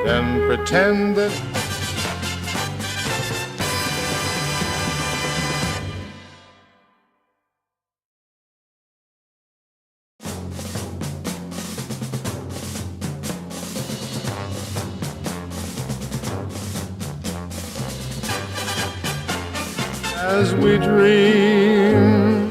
then pretend that as we dream.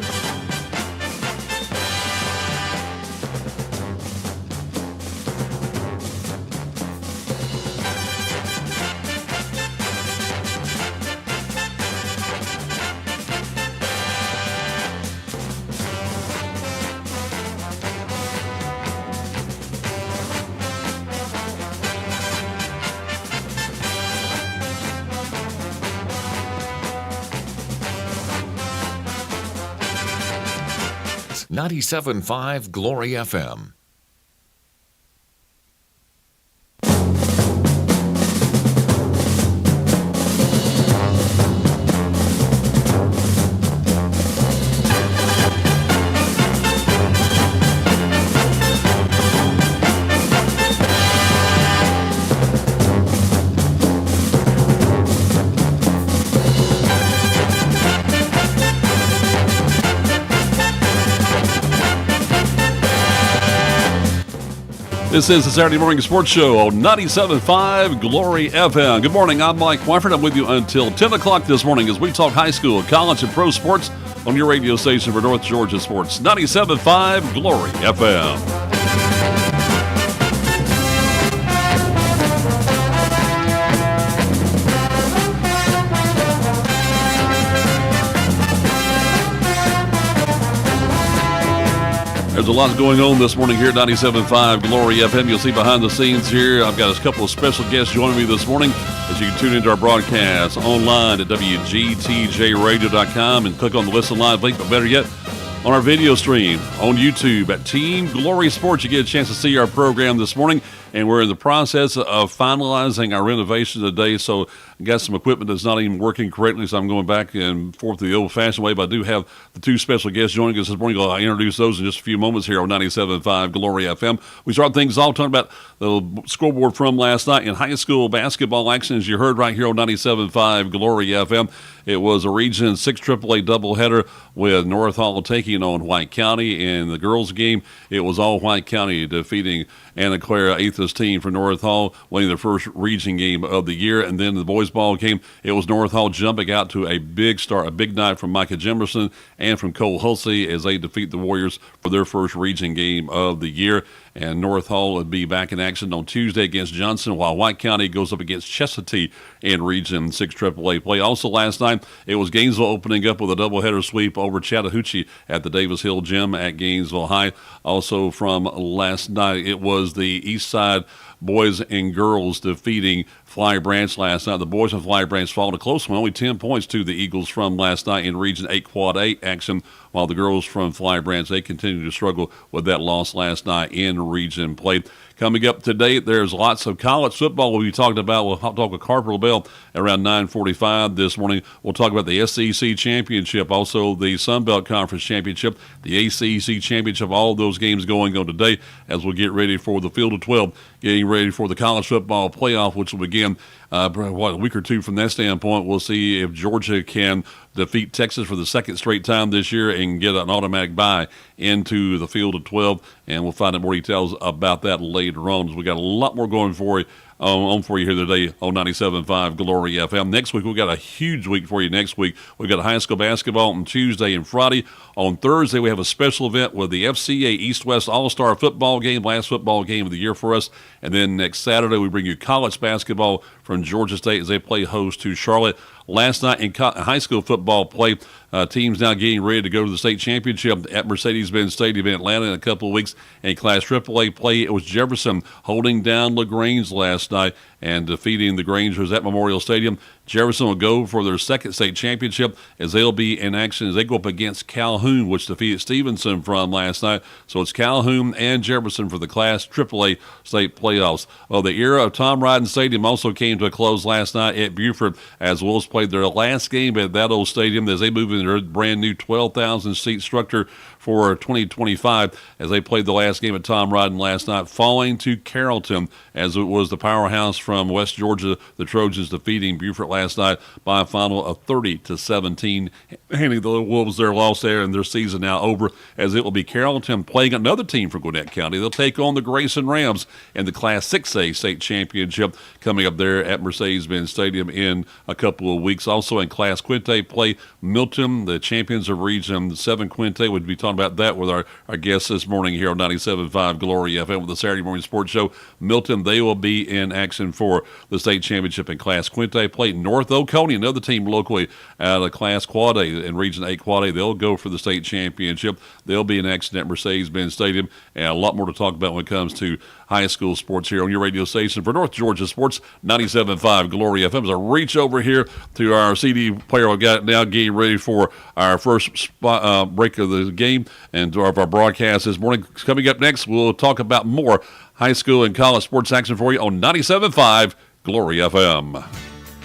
.97.5 Glory FM. This is the Saturday Morning Sports Show on 97.5 Glory FM. Good morning, I'm Mike Wofford. I'm with you until 10 o'clock this morning as we talk high school, college, and pro sports on your radio station for North Georgia Sports. 97.5 Glory FM. There's a lot going on this morning here at 97.5 Glory FM. You'll see behind the scenes here, I've got a couple of special guests joining me this morning as you can tune into our broadcast online at WGTJradio.com and click on the Listen Live link, but better yet, on our video stream on YouTube at Team Glory Sports. You get a chance to see our program this morning, and we're in the process of finalizing our renovation today, so I got some equipment that's not even working correctly, so I'm going back and forth the old-fashioned way, but I do have the two special guests joining us this morning. I'll introduce those in just a few moments here on 97.5 Glory FM. We start things off talking about the scoreboard from last night in high school basketball action, as you heard right here on 97.5 Glory FM. It was a Region 6 AAA doubleheader with North Hall taking on White County. In the girls' game, it was all White County defeating Anna Clara Aethus team for North Hall, winning their first region game of the year. And then the boys' ball game, it was North Hall jumping out to a big start, a big night from Micah Jimerson and from Cole Hulsey as they defeat the Warriors for their first region game of the year. And North Hall would be back in action on Tuesday against Johnson, while White County goes up against Chestatee in Region 6 AAA play. Also last night, it was Gainesville opening up with a doubleheader sweep over Chattahoochee at the Davis Hill Gym at Gainesville High. Also from last night, it was the East Side boys and girls defeating Fly Branch last night. The boys from Fly Branch followed a close one, only 10 points to the Eagles from last night in Region 8 Quad 8 action, while the girls from Fly Branch, they continue to struggle with that loss last night in region play. Coming up today, there's lots of college football we'll be talking about. We'll talk with Carper LaBelle around 9:45 this morning. We'll talk about the SEC Championship, also the Sun Belt Conference Championship, the ACC Championship, all those games going on today as we'll get ready for the Field of 12, getting ready for the college football playoff, which will begin a week or two from that standpoint. We'll see if Georgia can defeat Texas for the second straight time this year and get an automatic bye into the Field of 12, and we'll find out more details about that later on. So we got a lot more going for you for you here today on 97.5 Glory FM. Next week, we've got a huge week for you next week. We've got a high school basketball on Tuesday and Friday. On Thursday, we have a special event with the FCA East-West All-Star football game, last football game of the year for us. And then next Saturday, we bring you college basketball from Georgia State as they play host to Charlotte. Last night in high school football play, teams now getting ready to go to the state championship at Mercedes-Benz Stadium in Atlanta in a couple of weeks. In Class AAA play, it was Jefferson holding down LaGrange last night and defeating the Grangers at Memorial Stadium. Jefferson will go for their second state championship as they'll be in action as they go up against Calhoun, which defeated Stevenson from last night. So it's Calhoun and Jefferson for the Class AAA state playoffs. Well, the era of Tom Ryden Stadium also came to a close last night at Buford as Wolves played their last game at that old stadium as they move into their brand new 12,000-seat structure for 2025 as they played the last game at Tom Ryden last night, falling to Carrollton as it was the powerhouse from West Georgia, the Trojans defeating Buford last night by a final of 30-17, handing the Wolves their loss there and their season now over as it will be Carrollton playing another team from Gwinnett County. They'll take on the Grayson Rams in the Class 6A state championship coming up there at Mercedes-Benz Stadium in a couple of weeks. Also in Class Quinte play Milton, the champions of Region 7 Quinte. We'd be talking about that with our guests this morning here on 97.5 Glory FM with the Saturday Morning Sports Show. Milton, they will be in action for the state championship in Class Quinte. Play North Oconee, another team locally out of Class Quad A in Region 8 Quad A. They'll go for the state championship. They'll be in action at Mercedes-Benz Stadium, and a lot more to talk about when it comes to high school sports here on your radio station for North Georgia Sports 97.5 Glory FM. As I reach over here to our CD player, I've got it now getting ready for our first break of the game and of our broadcast this morning. Coming up next, we'll talk about more high school and college sports action for you on 97.5 Glory FM.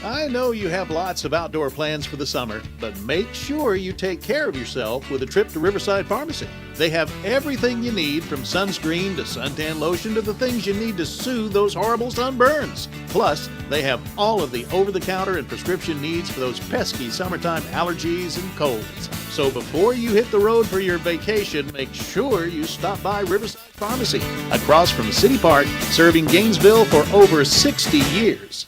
I know you have lots of outdoor plans for the summer, but make sure you take care of yourself with a trip to Riverside Pharmacy. They have everything you need from sunscreen to suntan lotion to the things you need to soothe those horrible sunburns. Plus, they have all of the over-the-counter and prescription needs for those pesky summertime allergies and colds. So before you hit the road for your vacation, make sure you stop by Riverside Pharmacy, across from City Park, serving Gainesville for over 60 years.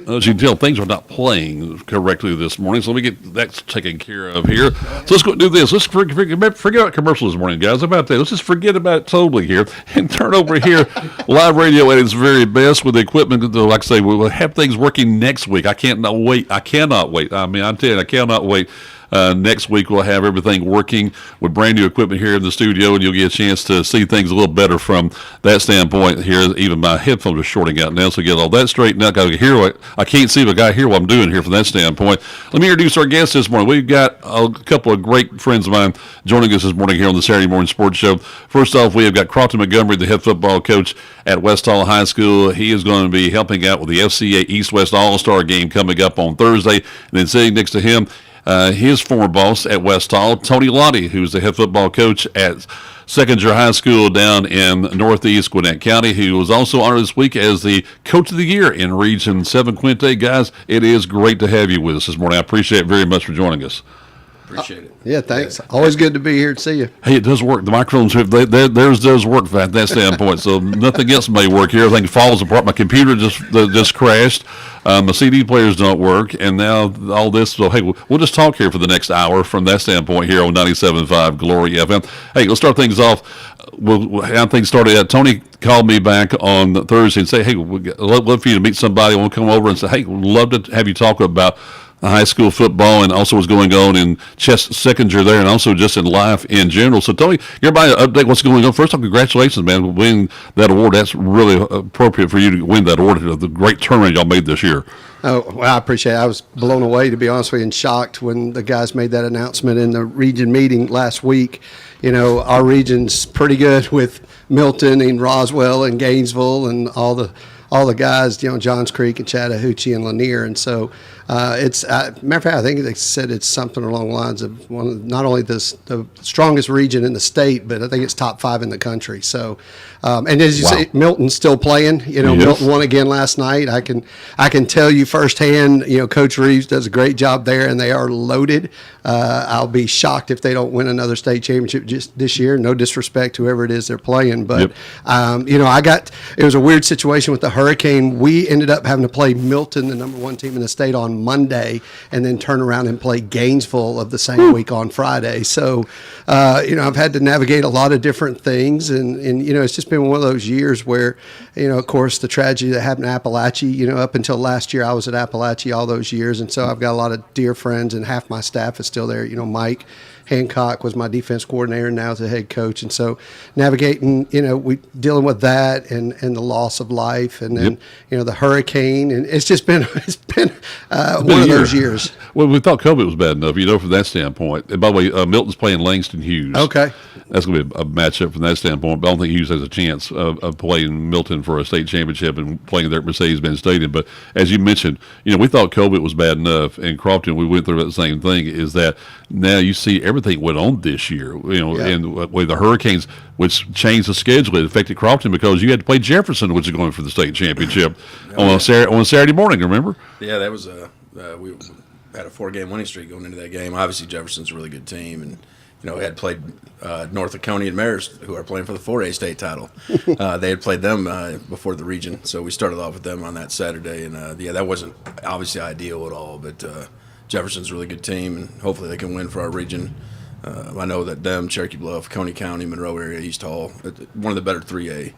As you can tell, things are not playing correctly this morning, so let me get that taken care of here. So let's go do this. Let's forget about commercials this morning, guys. How about that? Let's just forget about it totally here and turn over here live radio at its very best with the equipment. Like I say, we'll have things working next week. I cannot wait. I cannot wait. I mean, I'm telling you, I cannot wait. Next week, we'll have everything working with brand new equipment here in the studio, and you'll get a chance to see things a little better from that standpoint here. Even my headphones are shorting out now, so get all that straightened out. I can't see if I got to hear what I'm doing here from that standpoint. Let me introduce our guests this morning. We've got a couple of great friends of mine joining us this morning here on the Saturday Morning Sports Show. First off, we have got Krofton Montgomery, the head football coach at West Hall High School. He is going to be helping out with the FCA East-West All-Star game coming up on Thursday. And then sitting next to him, his former boss at West Hall, Tony Lotti, who's the head football coach at Seckinger High School down in northeast Gwinnett County, who was also honored this week as the Coach of the Year in Region 7 Quinte. Guys, it is great to have you with us this morning. I appreciate it very much for joining us. Appreciate it. Yeah, thanks. Always good to be here to see you. Hey, it does work. The microphones, theirs does work from that standpoint. So nothing else may work here. Everything falls apart. My computer just crashed. My CD players don't work, and now all this. So hey, we'll just talk here for the next hour from that standpoint here on 97.5 Glory FM. Hey, let's start things off. How things started. Tony called me back on Thursday and say, "Hey, we'd love for you to meet somebody. We'll come over and say, hey, we'd love to have you talk about high school football and also what's going on in Seckinger there and also just in life in general." So, Tony, everybody update what's going on. First off, congratulations, man, winning that award. That's really appropriate for you to win that award. The great tournament y'all made this year. Oh, well, I appreciate it. I was blown away, to be honest with you, and shocked when the guys made that announcement in the region meeting last week. You know, our region's pretty good with Milton and Roswell and Gainesville and all the guys, you know, Johns Creek and Chattahoochee and Lanier. And so it's, matter of fact, I think they said it's something along the lines of one of not only the strongest region in the state, but I think it's top 5 in the country. So, and as you say, Milton's still playing. You know, yes. Milton won again last night. I can tell you firsthand, you know, Coach Reeves does a great job there, and they are loaded. I'll be shocked if they don't win another state championship just this year. No disrespect to whoever it is they're playing, but you know, it was a weird situation with the Hurricane. We ended up having to play Milton, the number 1 team in the state, on on Monday and then turn around and play Gainesville of the same week on Friday. So, I've had to navigate a lot of different things, and it's just been one of those years where, of course, the tragedy that happened to Appalachia, up until last year, I was at Appalachia all those years, and so I've got a lot of dear friends, and half my staff is still there. Mike Hancock was my defense coordinator, now is the head coach, and so navigating, we dealing with that and the loss of life, and then the hurricane, and it's been one of those years. Well, we thought COVID was bad enough, from that standpoint. And by the way, Milton's playing Langston Hughes. Okay, that's going to be a matchup from that standpoint. But I don't think Hughes has a chance of playing Milton for a state championship and playing there at Mercedes-Benz Stadium. But as you mentioned, we thought COVID was bad enough. In Krofton, we went through the same thing. Is that now you see everything went on this year, and with the hurricanes, which changed the schedule, it affected Krofton because you had to play Jefferson, which is going for the state championship on a Saturday morning. Remember? Yeah, that was we had a 4-game winning streak going into that game. Obviously, Jefferson's a really good team, and had played North Laconia and Maris, who are playing for the 4A state title. They had played them before the region, so we started off with them on that Saturday, and that wasn't obviously ideal at all, but Jefferson's a really good team, and hopefully they can win for our region. I know that them, Cherokee Bluff, Coney County, Monroe area, East Hall, one of the better 3A.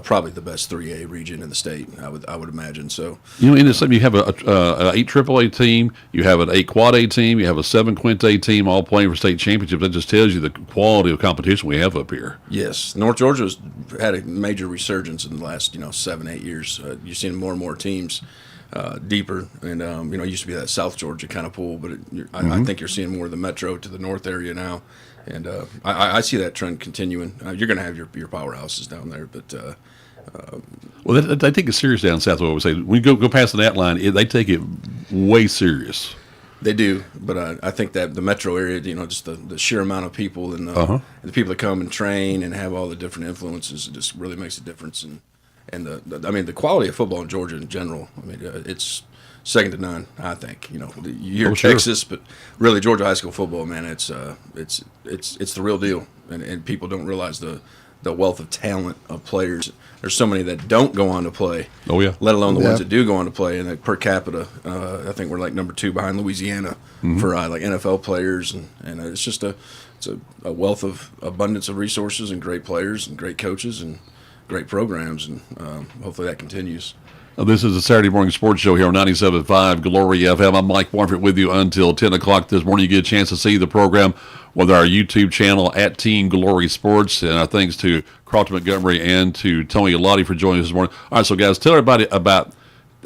Probably the best 3A region in the state, I would imagine. So in the same, you have an 8 AAA team, you have an 8 Quad A team, you have a 7 Quint A team, all playing for state championships. That just tells you the quality of competition we have up here. Yes, North Georgia's had a major resurgence in the last 7-8 years. You're seeing more and more teams deeper, and it used to be that South Georgia kind of pool, but I think you're seeing more of the metro to the north area now. And I see that trend continuing. You're going to have your powerhouses down there, but well, they take it serious down south. I would say when you go past that line, they take it way serious. They do, but I think that the metro area, just the sheer amount of people and the people that come and train and have all the different influences, it just really makes a difference. And the quality of football in Georgia in general, it's second to none, I think. You hear Texas, but really Georgia high school football, man, it's the real deal, and people don't realize the wealth of talent of players. There's so many that don't go on to play. Oh yeah. Let alone the ones that do go on to play, and per capita, I think we're like number 2 behind Louisiana for like NFL players, and it's just a wealth of abundance of resources and great players and great coaches and great programs, and hopefully that continues. This is a Saturday morning sports show here on 97.5 Glory FM. I'm Mike Warford with you until 10 o'clock this morning. You get a chance to see the program with our YouTube channel at Team Glory Sports. And our thanks to Krofton Montgomery and to Tony Lotti for joining us this morning. All right, so guys, tell everybody about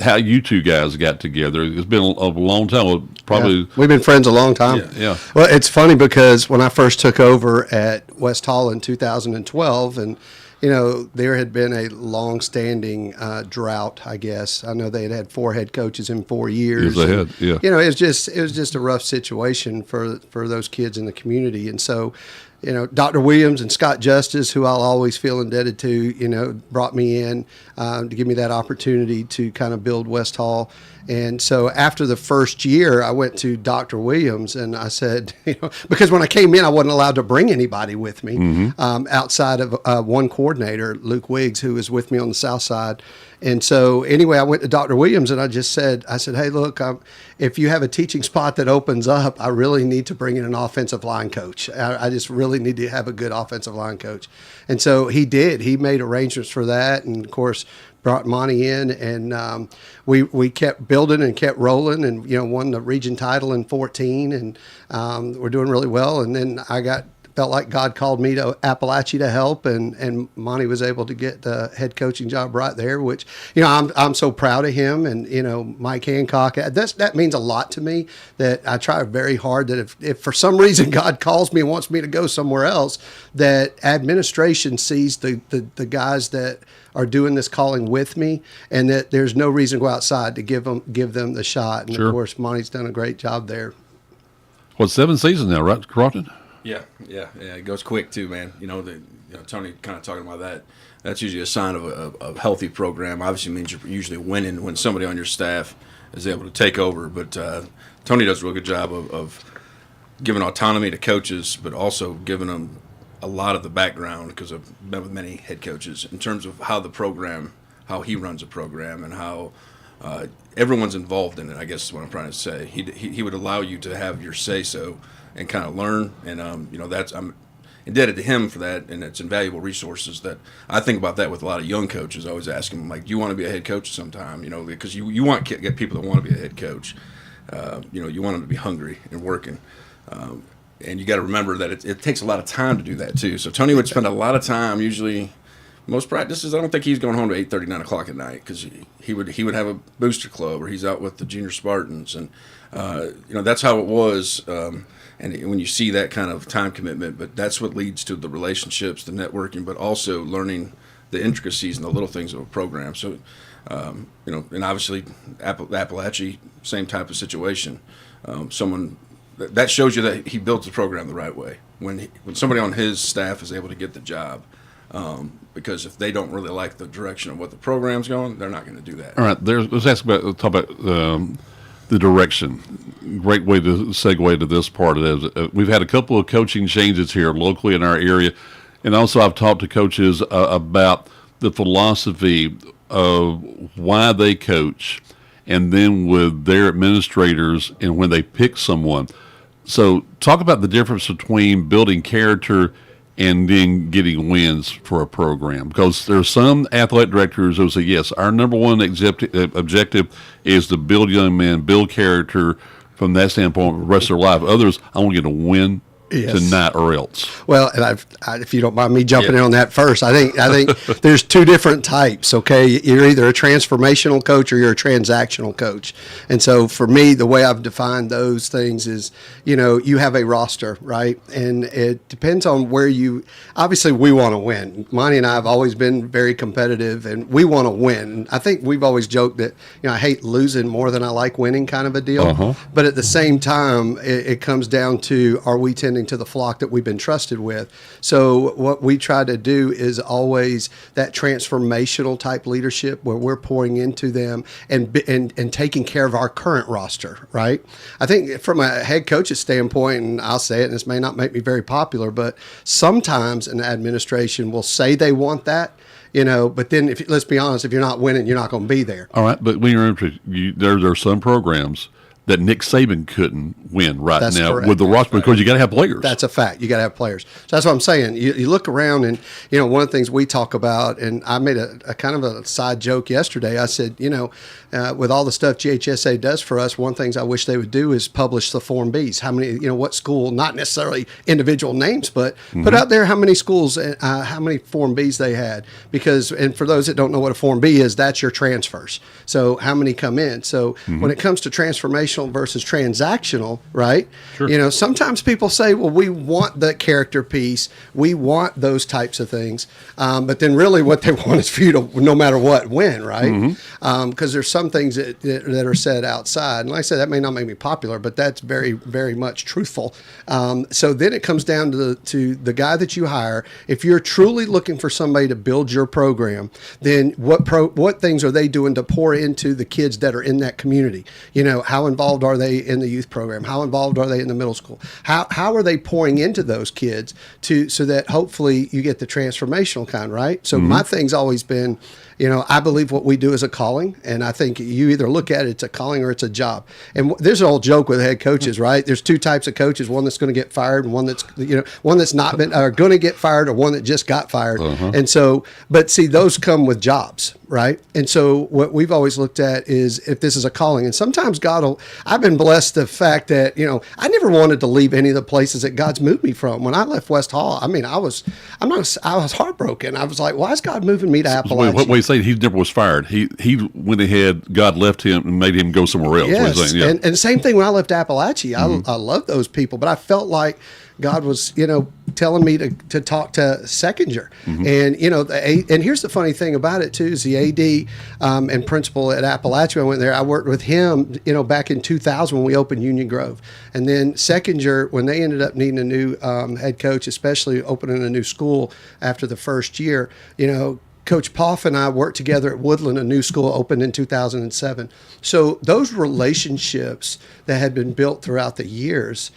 how you two guys got together. It's been a long time. Probably we've been friends a long time. Yeah. Well, it's funny because when I first took over at West Hall in 2012, and there had been a long-standing drought, I guess. I know they had 4 head coaches in 4 years. Yeah. It was just a rough situation for those kids in the community. And so, Dr. Williams and Scott Justice, who I'll always feel indebted to, brought me in to give me that opportunity to kind of build West Hall. And so after the first year, I went to Dr. Williams and I said, because when I came in, I wasn't allowed to bring anybody with me outside of one coordinator, Luke Wiggs, who was with me on the south side. And so anyway, I went to Dr. Williams and I said, hey, look, if you have a teaching spot that opens up, I really need to bring in an offensive line coach. I just really need to have a good offensive line coach. And so he did. He made arrangements for that. And, of course, brought Monty in, and we kept building and kept rolling, and won the region title in 2014, and we're doing really well. And then felt like God called me to Appalachia to help, and Monty was able to get the head coaching job right there, which I'm so proud of him, and Mike Hancock. That means a lot to me. That I try very hard that if for some reason God calls me and wants me to go somewhere else, that administration sees the guys that are doing this calling with me, and that there's no reason to go outside to give them the shot. And sure. Of course, Monty's done a great job there. 7 seasons now, right, Krofton? Yeah. It goes quick too, man. Tony kind of talking about that. That's usually a sign of a healthy program. Obviously, means you're usually winning when somebody on your staff is able to take over. But Tony does a real good job of giving autonomy to coaches, but also giving them a lot of the background, because I've met with many head coaches in terms of how he runs a program and how everyone's involved in it, I guess is what I'm trying to say. He would allow you to have your say-so and kind of learn. And, I'm indebted to him for that, and it's invaluable resources that I think about that with a lot of young coaches. I always ask them, like, do you want to be a head coach sometime? Because you want to get people that want to be a head coach. You want them to be hungry and working. And you got to remember that it takes a lot of time to do that too. So Tony would spend a lot of time, usually most practices. I don't think he's going home to 8:30, 9 o'clock at night, because he would have a booster club, or he's out with the junior Spartans, and that's how it was. And when you see that kind of time commitment, but that's what leads to the relationships, the networking, but also learning the intricacies and the little things of a program. So, and obviously Appalachia, same type of situation. Someone that shows you that he builds the program the right way. When somebody on his staff is able to get the job, because if they don't really like the direction of what the program's going, they're not going to do that. All right, let's talk about the direction. Great way to segue to this part of it. We've had a couple of coaching changes here locally in our area, and also I've talked to coaches about the philosophy of why they coach, and then with their administrators and when they pick someone. So talk about the difference between building character and then getting wins for a program. Because there's some athletic directors who say, yes, our number one objective is to build young men, build character from that standpoint for the rest of their life. Others, I want to get a win tonight or else. Well, and if you don't mind me jumping in on that first, I think there's two different types. Okay, you're either a transformational coach or you're a transactional coach. And so for me, the way I've defined those things is, you have a roster, right? And it depends on where obviously we want to win. Monty and I have always been very competitive, and we want to win. I think we've always joked that, I hate losing more than I like winning, kind of a deal. But at the same time, it comes down to, are we tending to the flock that we've been trusted with? So what we try to do is always that transformational type leadership, where we're pouring into them and taking care of our current roster, right? I think from a head coach's standpoint, and I'll say it, and this may not make me very popular, but sometimes an administration will say they want that, but then let's be honest, if you're not winning, you're not going to be there. All right, but when you're interested, there are some programs that Nick Saban couldn't win now correct. With the roster, because you got to have players. That's a fact. You got to have players. So that's what I'm saying. You look around, and one of the things we talk about, and I made a kind of a side joke yesterday. I said, with all the stuff GHSA does for us, one of the things I wish they would do is publish the Form Bs. How many, what school, not necessarily individual names, but put out there how many schools, how many Form Bs they had. Because, and for those that don't know what a Form B is, that's your transfers. So how many come in? So when it comes to transformational versus transactional, right? Sure. Sometimes people say, well, we want the character piece. We want those types of things. But then really what they want is for you to, no matter what, win, right? Because there's some things that are said outside. And like I said, that may not make me popular, but that's very, very much truthful. So then it comes down to the guy that you hire. If you're truly looking for somebody to build your program, then what things are they doing to pour into the kids that are in that community? How involved are they in the youth program? How involved are they in the middle school? How are they pouring into those kids so that hopefully you get the transformational kind, right? So my thing's always been, I believe what we do is a calling, and I think you either look at it's a calling or it's a job. And there's an old joke with head coaches, right? There's two types of coaches: one that's going to get fired, and one that's not been or going to get fired, or one that just got fired. And so, but see, those come with jobs, right? And so what we've always looked at is if this is a calling, and sometimes God will. I've been blessed the fact that I never wanted to leave any of the places that God's moved me from. When I left West Hall, I was heartbroken. I was like, why is God moving me to Appalachia? What you say? He never was fired. He went ahead. God left him and made him go somewhere else. Yes, and the same thing when I left Appalachia. I love those people, but I felt like God was, telling me to talk to Seckinger. And, and here's the funny thing about it, too, is the AD and principal at Appalachia, I went there. I worked with him, back in 2000 when we opened Union Grove. And then Seckinger, when they ended up needing a new head coach, especially opening a new school after the first year, Coach Poff and I worked together at Woodland, a new school opened in 2007. So those relationships that had been built throughout the years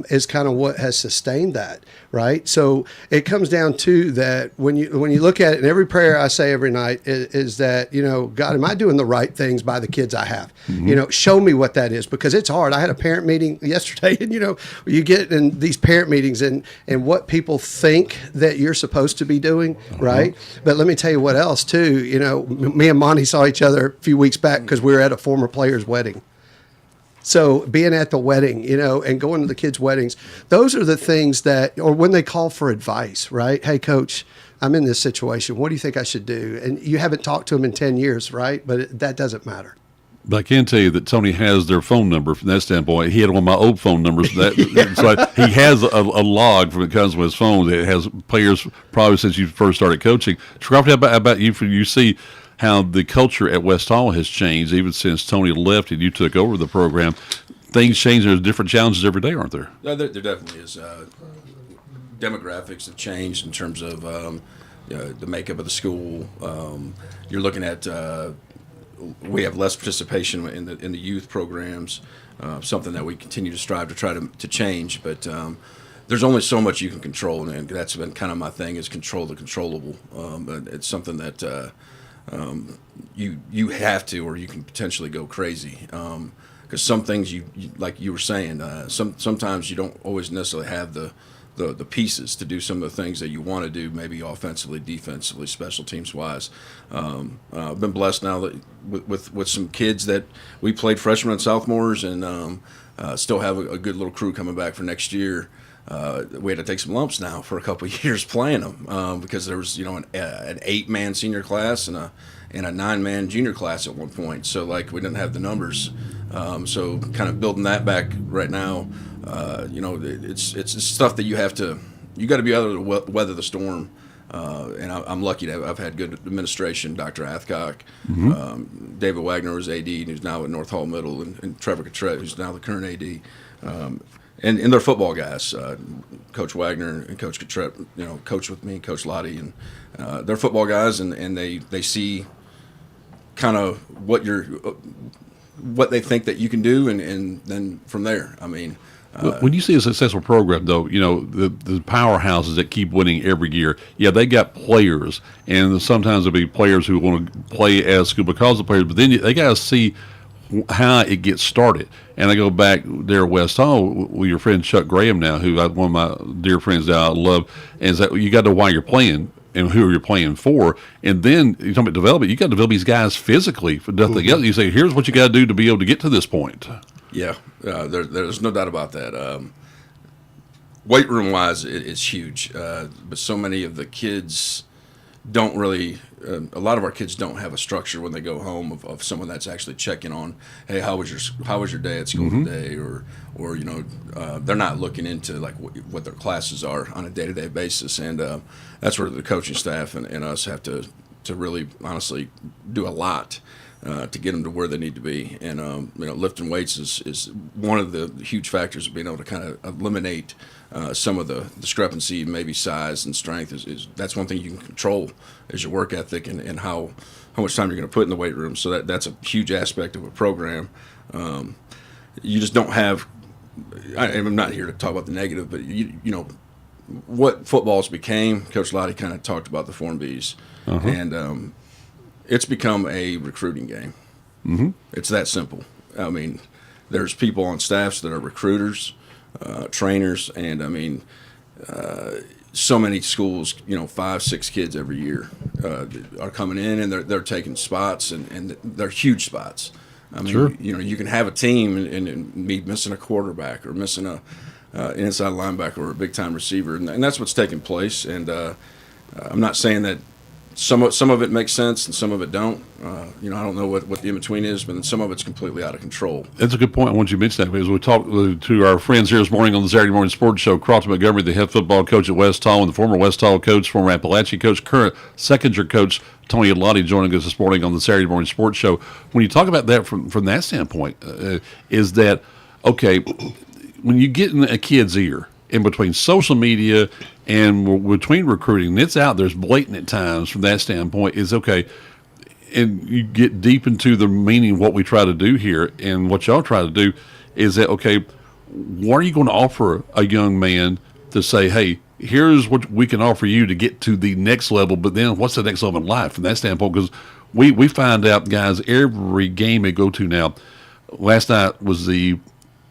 is kind of what has sustained that, right? So it comes down to that when you look at it, and every prayer I say every night is that, God, am I doing the right things by the kids I have? Show me what that is, because it's hard. I had a parent meeting yesterday, and you get in these parent meetings and what people think that you're supposed to be doing, right? But let me tell you what else too. Me and Monty saw each other a few weeks back because we were at a former player's wedding. So being at the wedding, and going to the kids' weddings, those are the things that, or when they call for advice, right? Hey, coach, I'm in this situation. What do you think I should do? And you haven't talked to them in 10 years, right? But that doesn't matter. But I can tell you that Tony has their phone number from that standpoint. He had one of my old phone numbers. So he has a log when it comes with his phone that has players probably since you first started coaching. Krofton, how about you? You see how the culture at West Hall has changed even since Tony left and you took over the program. Things change. There's different challenges every day, aren't there? No, there definitely is. Demographics have changed in terms of the makeup of the school. You're looking at we have less participation in the youth programs, something that we continue to strive to try to change. But there's only so much you can control, and that's been kind of my thing, is control the controllable. But it's something that you have to, or you can potentially go crazy. Because some things you like you were saying, sometimes you don't always necessarily have the pieces to do some of the things that you want to do, maybe offensively, defensively, special teams wise. I've been blessed now that with some kids that we played freshmen and sophomores, and still have a good little crew coming back for next year. We had to take some lumps now for a couple of years playing them because there was an 8-man senior class and a 9-man junior class at one point. So we didn't have the numbers. So kind of building that back right now. It's stuff that you got to be able to weather the storm. And I'm lucky to I've had good administration. Dr. Athcock, David Wagner was AD, who's now at North Hall Middle, and Trevor Cottrett, who's now the current AD. And they're football guys. Coach Wagner and Coach Cottrett, coach with me, Coach Lotti, and they're football guys, and they see kind of what they think that you can do, and then from there, I mean. When you see a successful program, though, the powerhouses that keep winning every year, they got players, and sometimes there'll be players who want to play as school because of players, but then they got to see how it gets started. And I go back there at West Hall with your friend Chuck Graham now, who one of my dear friends that I love, and is that you got to know why you're playing and who you're playing for. And then you're talking about development, you got to develop these guys physically for nothing else. You say, here's what you got to do to be able to get to this point. Yeah, there's no doubt about that. Weight room wise, it's huge, but so many of the kids don't really. A lot of our kids don't have a structure when they go home of someone that's actually checking on. Hey, how was your day at school today? Or they're not looking into what their classes are on a day-to-day basis, and that's where the coaching staff and us have to really honestly do a lot. To get them to where they need to be, and lifting weights is one of the huge factors of being able to kind of eliminate some of the discrepancy, maybe size and strength. Is that's one thing you can control is your work ethic and how much time you're going to put in the weight room. So that's a huge aspect of a program. You just don't have. I'm not here to talk about the negative, but what football's became. Coach Lotti kind of talked about the Form Bs, and it's become a recruiting game. It's that simple. I mean, there's people on staffs that are recruiters, trainers, and I mean, so many schools, 5-6 kids every year are coming in, and they're taking spots, and they're huge spots. I mean, you can have a team and be missing a quarterback or missing an inside linebacker or a big time receiver, and that's what's taking place. And I'm not saying that. Some of it makes sense and some of it don't. I don't know what the in-between is, but then some of it's completely out of control. That's a good point. I want you to mention that because we talked to our friends here this morning on the Saturday Morning Sports Show. Krofton Montgomery, the head football coach at West Hall, and the former West Hall coach, former Appalachia coach, current Seckinger coach, Tony Lotti, joining us this morning on the Saturday Morning Sports Show. When you talk about that from that standpoint, is that, okay, when you get in a kid's ear, in between social media and between recruiting. It's out there. It's blatant at times from that standpoint. Is okay. And you get deep into the meaning of what we try to do here, and what y'all try to do is that, okay, what are you going to offer a young man to say, hey, here's what we can offer you to get to the next level, but then what's the next level in life from that standpoint? Because we find out, guys, every game we go to now. Last night was the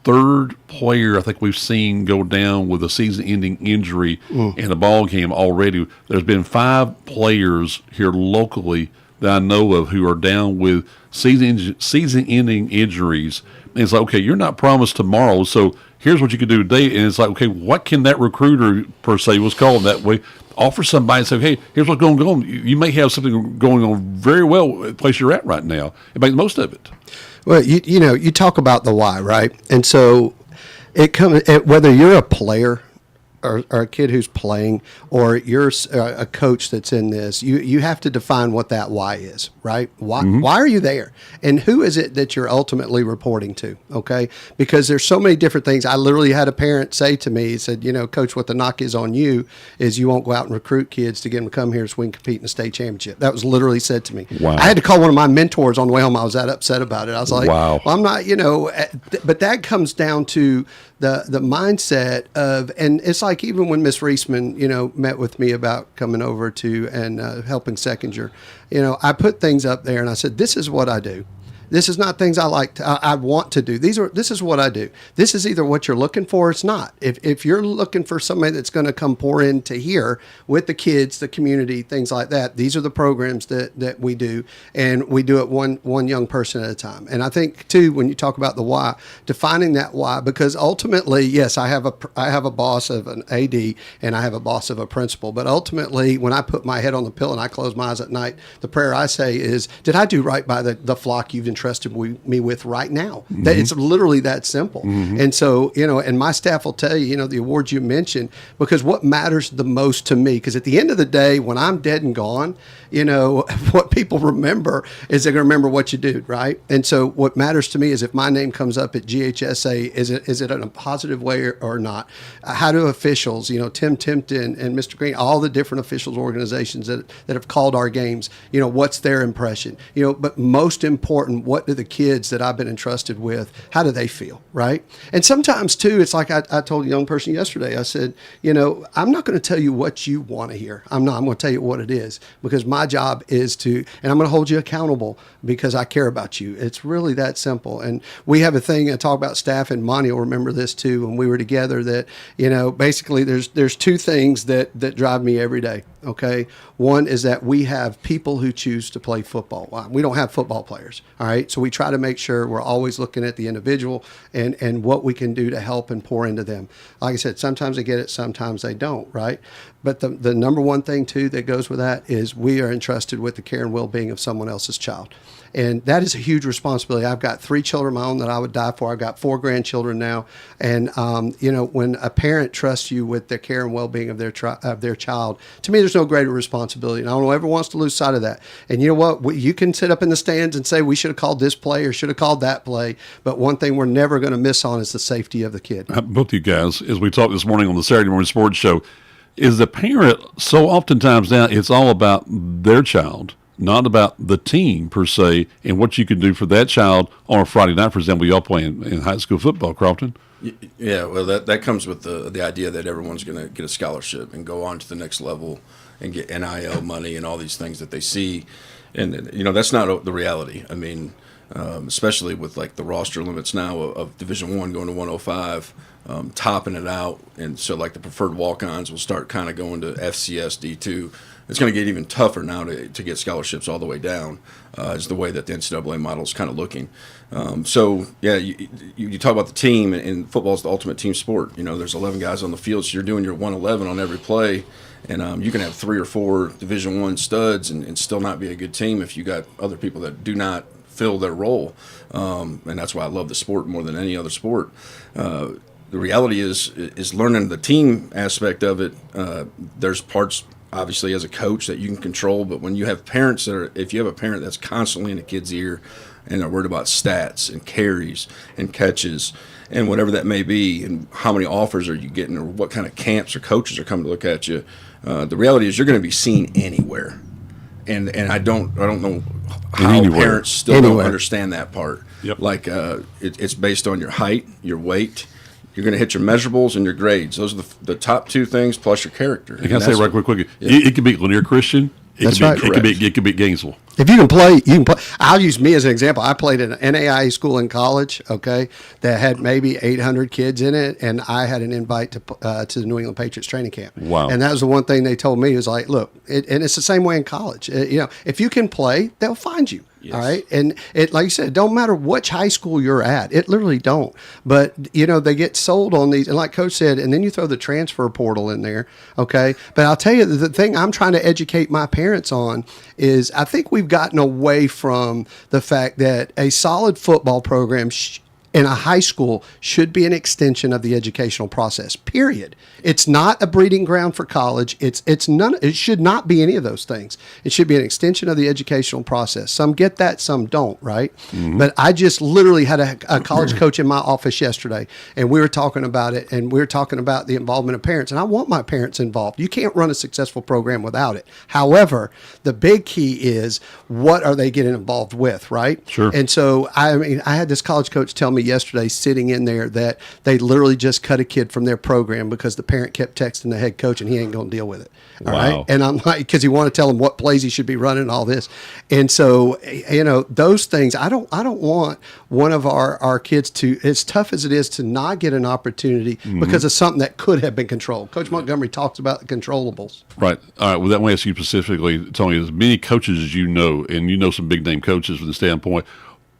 third player I think we've seen go down with a season-ending injury in a ball game already. There's been 5 players here locally that I know of who are down with season-ending injuries. And it's like, okay, you're not promised tomorrow, so here's what you can do today. And it's like, okay, what can that recruiter, per se, was called that way, offer somebody and say, hey, here's what's going on. You may have something going on very well at the place you're at right now, and make the most of it. Well, you know, you talk about the why, right? And so it comes, whether you're a player or a kid who's playing, or you're a coach that's in this, you have to define what that why is, right? Why are you there? And who is it that you're ultimately reporting to, okay? Because there's so many different things. I literally had a parent say to me, he said, you know, Coach, what the knock is on you is you won't go out and recruit kids to get them to come here so we can compete in the state championship. That was literally said to me. Wow. I had to call one of my mentors on the way home. I was that upset about it. I was like, wow. Well, I'm not, you know, but that comes down to the mindset of, and it's like even when Miss Reisman, you know, met with me about coming over to and helping Seckinger, you know, I put things up there and I said, this is what I do. This is not things I like to, I want to do. This is what I do. This is either what you're looking for or it's not. If you're looking for somebody that's going to come pour into here with the kids, the community, things like that, these are the programs that we do, and we do it one young person at a time. And I think too, when you talk about the why, defining that why, because ultimately, yes, I have a boss of an AD and I have a boss of a principal, but ultimately when I put my head on the pillow and I close my eyes at night, the prayer I say is, did I do right by the flock you've entrusted me with right now? That it's literally that simple. And so, you know, and my staff will tell you, you know, the awards you mentioned, because what matters the most to me, because at the end of the day, when I'm dead and gone, you know, what people remember is they're going to remember what you did, right? And so what matters to me is if my name comes up at GHSA, is it in a positive way or not? How do officials, you know, Tim Timpton and Mr. Green, all the different officials organizations that have called our games, you know, what's their impression? You know, but most important, what do the kids that I've been entrusted with, how do they feel, right? And sometimes too, it's like I told a young person yesterday, I said, you know, I'm not going to tell you what you want to hear. I'm going to tell you what it is, because my job is to, and I'm going to hold you accountable because I care about you. It's really that simple. And we have a thing I talk about staff, and Monty will remember this too, when we were together, that, you know, basically there's 2 things that drive me every day. Okay. One is that we have people who choose to play football. We don't have football players. All right. So we try to make sure we're always looking at the individual and what we can do to help and pour into them. Like I said, sometimes they get it, sometimes they don't. Right. But the number one thing too that goes with that is we are entrusted with the care and well-being of someone else's child. And that is a huge responsibility. I've got 3 children of my own that I would die for. I've got 4 grandchildren now. And, you know, when a parent trusts you with the care and well-being of their child, to me, there's no greater responsibility. And I don't know, everyone wants to lose sight of that. And you know what? You can sit up in the stands and say, we should have called this play or should have called that play. But one thing we're never going to miss on is the safety of the kid. Both you guys, as we talked this morning on the Saturday Morning Sports Show, is the parent, so oftentimes now it's all about their child, not about the team per se, and what you can do for that child on a Friday night. For example, y'all playing in high school football, Crofton. Yeah, well, that comes with the idea that everyone's going to get a scholarship and go on to the next level and get NIL money and all these things that they see. And, you know, that's not the reality. I mean, especially with like the roster limits now of Division I going to 105, topping it out. And so like the preferred walk-ons will start kind of going to FCS D2. It's going to get even tougher now to get scholarships all the way down, is the way that the NCAA model is kind of looking. So, yeah, you talk about the team, and football is the ultimate team sport. You know, there's 11 guys on the field, so you're doing your 111 on every play, and you can have 3 or 4 Division I studs and still not be a good team if you got other people that do not fill their role. And that's why I love the sport more than any other sport. The reality is learning the team aspect of it. There's parts, obviously, as a coach that you can control, but when you have parents if you have a parent that's constantly in a kid's ear and they're worried about stats and carries and catches and whatever that may be, and how many offers are you getting, or what kind of camps or coaches are coming to look at you. The reality is you're going to be seen anywhere, and I don't know how Anywhere. parents still don't understand that part. Yep. Like it's based on your height, your weight. You're going to hit your measurables and your grades. Those are the top two things, plus your character. I can say right quick. Yeah. It could be Lanier Christian. That's right. It could be Gainesville. If you can play, you can play. I'll use me as an example. I played at an NAIA school in college, okay, that had maybe 800 kids in it, and I had an invite to the New England Patriots training camp. Wow. And that was the one thing they told me was like, look, and it's the same way in college. If you can play, they'll find you. Yes. All right. And it, like you said, it don't matter which high school you're at. It literally don't. But, they get sold on these. And like Coach said, and then you throw the transfer portal in there. Okay. But I'll tell you, the thing I'm trying to educate my parents on is I think we've gotten away from the fact that a solid football program in a high school should be an extension of the educational process, period. It's not a breeding ground for college. It's none. It should not be any of those things. It should be an extension of the educational process. Some get that, some don't, right? Mm-hmm. But I just literally had a college coach in my office yesterday, and we were talking about it, and we were talking about the involvement of parents, and I want my parents involved. You can't run a successful program without it. However, the big key is what are they getting involved with, right? Sure. And so, I had this college coach tell me yesterday sitting in there that they literally just cut a kid from their program because the parent kept texting the head coach and he ain't going to deal with it. All Wow. right. And I'm like, because he wanted to tell him what plays he should be running and all this. And so, those things, I don't want one of our kids to, as tough as it is to not get an opportunity because of something that could have been controlled. Coach Montgomery talks about the controllables. Right. All right. Well, that way I ask you specifically, Tony, as many coaches as you know, and you know some big name coaches from the standpoint,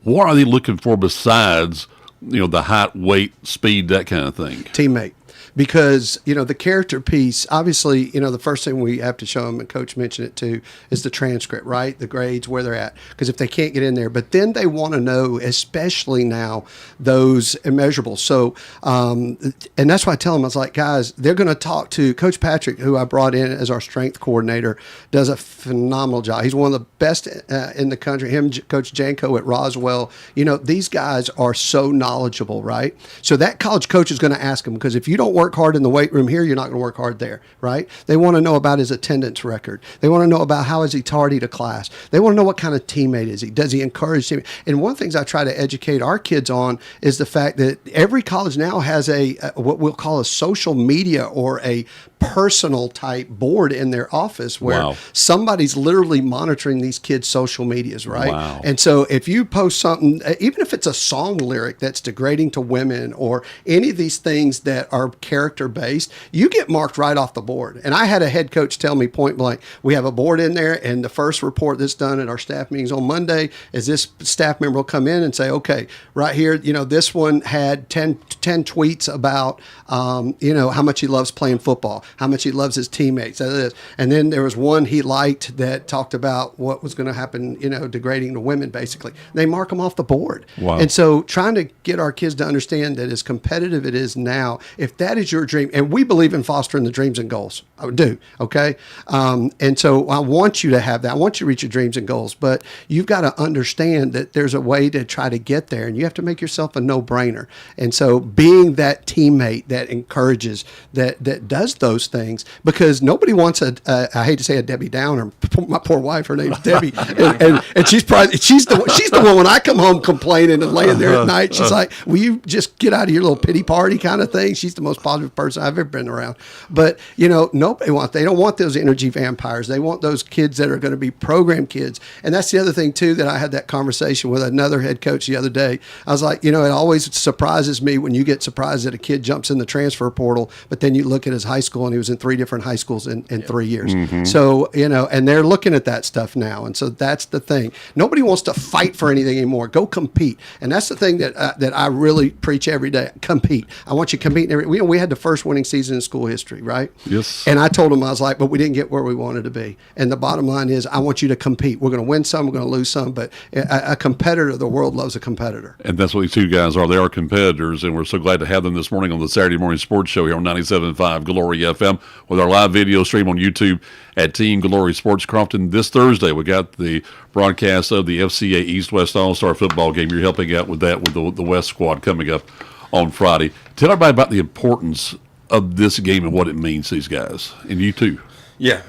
what are they looking for besides, the height, weight, speed, that kind of thing? Teammate. Because, the character piece, obviously, the first thing we have to show them, and Coach mentioned it too, is the transcript, right? The grades, where they're at. Because if they can't get in there, but then they want to know, especially now, those immeasurables. So, and that's why I tell them, I was like, guys, they're going to talk to Coach Patrick, who I brought in as our strength coordinator, does a phenomenal job. He's one of the best in the country. Him, Coach Janko at Roswell. These guys are so knowledgeable, right? So that college coach is going to ask them, because if you don't work hard in the weight room here, you're not going to work hard there, right? They want to know about his attendance record. They want to know about how is he tardy to class. They want to know what kind of teammate is he. Does he encourage him? And one of the things I try to educate our kids on is the fact that every college now has a what we'll call a social media or a personal type board in their office where somebody's literally monitoring these kids' social medias, right? Wow. And so if you post something, even if it's a song lyric that's degrading to women or any of these things that are character based, you get marked right off the board. And I had a head coach tell me point blank, we have a board in there, and the first report that's done at our staff meetings on Monday is this staff member will come in and say, okay, right here, this one had 10 tweets about, how much he loves playing football, how much he loves his teammates. And then there was one he liked that talked about what was going to happen, degrading to women, basically. They mark them off the board. Wow. And so trying to get our kids to understand that as competitive it is now, if that is your dream, and we believe in fostering the dreams and goals. I do, okay? And so I want you to have that. I want you to reach your dreams and goals, but you've got to understand that there's a way to try to get there, and you have to make yourself a no-brainer. And so being that teammate that encourages, that does those things, because nobody wants I hate to say a Debbie Downer. My poor wife, her name's Debbie, and she's the one when I come home complaining and laying there at night, she's like, will you just get out of your little pity party kind of thing? She's the most positive person I've ever been around. But, they don't want those energy vampires. They want those kids that are going to be program kids. And that's the other thing too, that I had that conversation with another head coach the other day. I was like, it always surprises me when you get surprised that a kid jumps in the transfer portal, but then you look at his high school and he was in 3 different high schools in 3 years. Mm-hmm. So, and they're looking at that stuff now. And so that's the thing. Nobody wants to fight for anything anymore. Go compete. And that's the thing that I really preach every day. Compete. I want you to compete. We had the first winning season in school history, right? Yes. And I told them, I was like, but we didn't get where we wanted to be. And the bottom line is, I want you to compete. We're going to win some, we're going to lose some, but a competitor, the world loves a competitor. And that's what these two guys are. They are competitors, and we're so glad to have them this morning on the Saturday Morning Sports Show here on 97.5 Glory FM with our live video stream on YouTube at Team Glory Sports Krofton. This Thursday, we got the broadcast of the FCA East-West All-Star football game. You're helping out with that with the West squad coming up on Friday. Tell everybody about the importance of this game and what it means to these guys, and you too. Yeah,